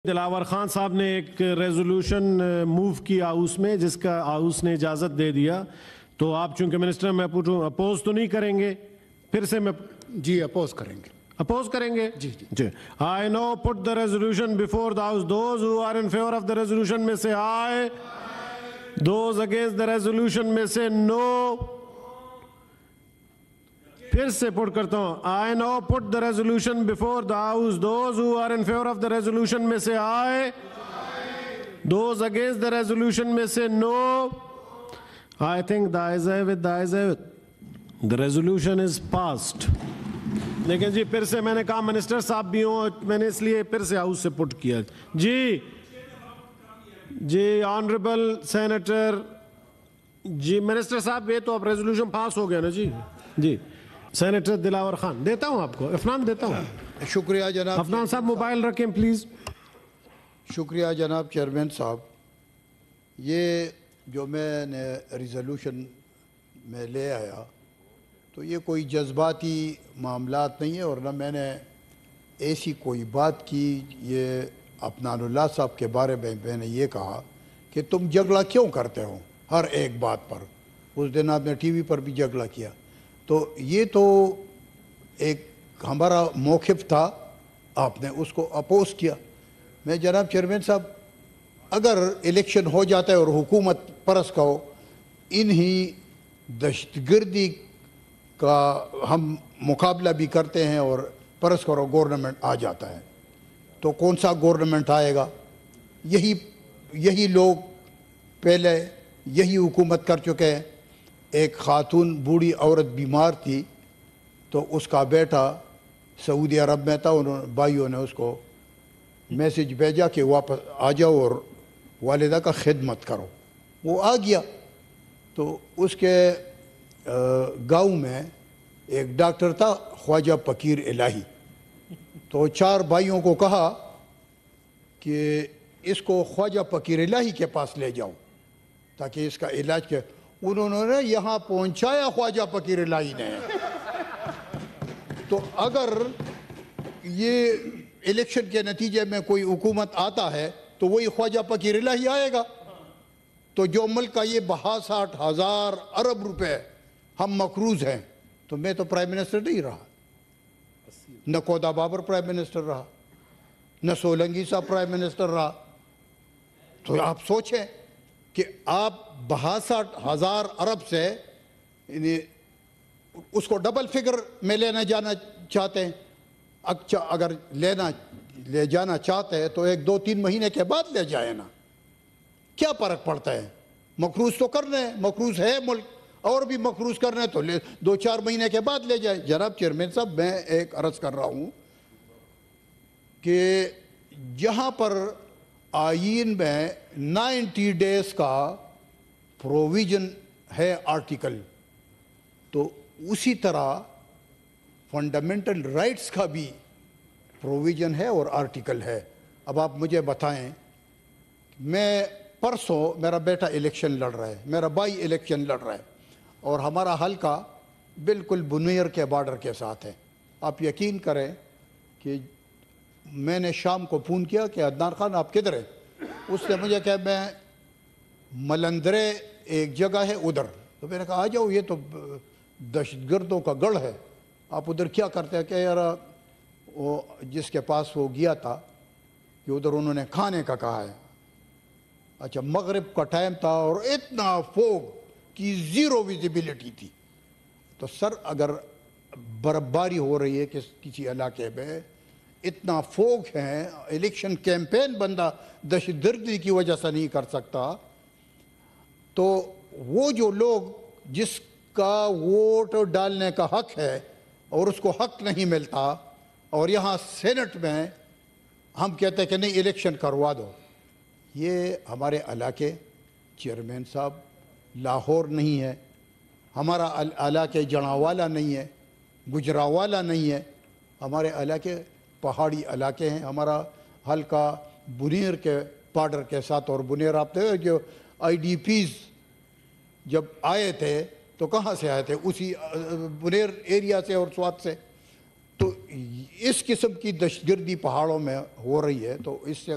دلاور خان صاحب نے ایک ریزولوشن موو کیا ہاؤس میں جس کا ہاؤس نے اجازت دے دیا، تو آپ چونکہ منسٹر میں پوچھوں اپوز تو نہیں کریں گے؟ پھر سے میں جی اپوز کریں گے. اپوز کریں گے؟ جی. I now put the resolution before the house. Those who are in favor of the resolution may say aye. Those against the resolution may say no. پھر سے پٹ کرتا ہوں. I now put the resolution before the house. Those who are in favor of the resolution may say aye. Those against the resolution may say no. I think the ayes have it, the ayes have it. The resolution is passed. لیکن جی پھر سے میں نے کہا minister صاحب بھی ہوں، میں نے اس لیے پھر سے ہاؤس سے پٹ کیا. جی آنریبل سینیٹر، جی منسٹر صاحب یہ تو اب ریزولوشن پاس ہو گیا نا. جی سینیٹر دلاور خان دیتا ہوں آپ کو، عفنان دیتا ہوں. شکریہ جناب. عفنان صاحب موبائل رکھیں پلیز. شکریہ جناب چیئرمین صاحب. یہ جو میں نے ریزولوشن میں لے آیا تو یہ کوئی جذباتی معاملات نہیں ہے، اور نہ میں نے ایسی کوئی بات کی. یہ عفنان اللہ صاحب کے بارے میں نے یہ کہا کہ تم جھگڑا کیوں کرتے ہو ہر ایک بات پر. اس دن آپ نے ٹی وی پر بھی جھگڑا کیا، تو یہ تو ایک ہمارا موقف تھا، آپ نے اس کو اپوز کیا. میں جناب چیئرمین صاحب اگر الیکشن ہو جاتا ہے اور حکومت پرس کا ہو، انہی دہشت گردی کا ہم مقابلہ بھی کرتے ہیں اور پرس کرو گورنمنٹ آ جاتا ہے، تو کون سا گورنمنٹ آئے گا؟ یہی لوگ پہلے یہی حکومت کر چکے ہیں. ایک خاتون بوڑھی عورت بیمار تھی تو اس کا بیٹا سعودی عرب میں تھا، بھائیوں نے اس کو میسیج بھیجا کہ واپس آ جاؤ اور والدہ کا خدمت کرو. وہ آ گیا تو اس کے گاؤں میں ایک ڈاکٹر تھا خواجہ فقیر الہی. تو 4 بھائیوں کو کہا کہ اس کو خواجہ فقیر الہی کے پاس لے جاؤ تاکہ اس کا علاج کیا. انہوں نے یہاں پہنچایا خواجہ فقیر الہی نے. تو اگر یہ الیکشن کے نتیجے میں کوئی حکومت آتا ہے تو وہی خواجہ فقیر الہی آئے گا. تو جو ملک کا یہ 62,000 ارب روپے ہم مقروض ہیں، تو میں تو پرائم منسٹر نہیں رہا، نہ کودا بابر پرائم منسٹر رہا، نہ سولنگی صاحب پرائم منسٹر رہا. تو آپ سوچیں کہ آپ 62,000 ارب سے اس کو ڈبل فگر میں جانا چاہتے ہیں. اگر لے جانا چاہتے ہیں تو 1-2-3 مہینے کے بعد لے جائیں نا، کیا فرق پڑتا ہے؟ مقروض تو کرنے ہیں، مقروض ہے ملک، اور بھی مقروض کرنے ہیں تو 2-4 مہینے کے بعد لے جائیں. جناب چیئرمین صاحب میں ایک عرض کر رہا ہوں کہ جہاں پر آئین میں 90 ڈیز کا پروویژن ہے آرٹیکل، تو اسی طرح فنڈامنٹل رائٹس کا بھی پروویژن ہے اور آرٹیکل ہے. اب آپ مجھے بتائیں، میں پرسوں میرا بیٹا الیکشن لڑ رہا ہے، میرا بھائی الیکشن لڑ رہا ہے، اور ہمارا حلقہ بالکل بنیر کے بارڈر کے ساتھ ہے. آپ یقین کریں کہ میں نے شام کو فون کیا کہ عدنان خان آپ کدھر ہیں؟ اس نے مجھے کہا میں ملندرے ایک جگہ ہے ادھر. تو میں نے کہا آ جاؤ، یہ تو دہشت گردوں کا گڑھ ہے، آپ ادھر کیا کرتے ہیں؟ کہ یار وہ جس کے پاس وہ گیا تھا کہ ادھر انہوں نے کھانے کا کہا ہے. اچھا مغرب کا ٹائم تھا اور اتنا فوگ کی 0 ویزیبلٹی تھی. تو سر اگر برفباری ہو رہی ہے کسی علاقے میں، اتنا فوگ ہے، الیکشن کیمپین بندہ دہشت گردی کی وجہ سے نہیں کر سکتا، تو وہ جو لوگ جس کا ووٹ ڈالنے کا حق ہے اور اس کو حق نہیں ملتا، اور یہاں سینٹ میں ہم کہتے ہیں کہ نہیں الیکشن کروا دو. یہ ہمارے علاقے چیئرمین صاحب لاہور نہیں ہے، ہمارا علاقے جڑاوالا نہیں ہے، گجراوالا نہیں ہے، ہمارے علاقے پہاڑی علاقے ہیں. ہمارا حلقہ بنیر کے بارڈر کے ساتھ، اور بنیر آپ دیکھیں جو IDPs جب آئے تھے تو کہاں سے آئے تھے؟ اسی بنیر ایریا سے اور سوات سے. تو اس قسم کی دہشت گردی پہاڑوں میں ہو رہی ہے، تو اس سے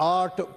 8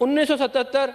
1977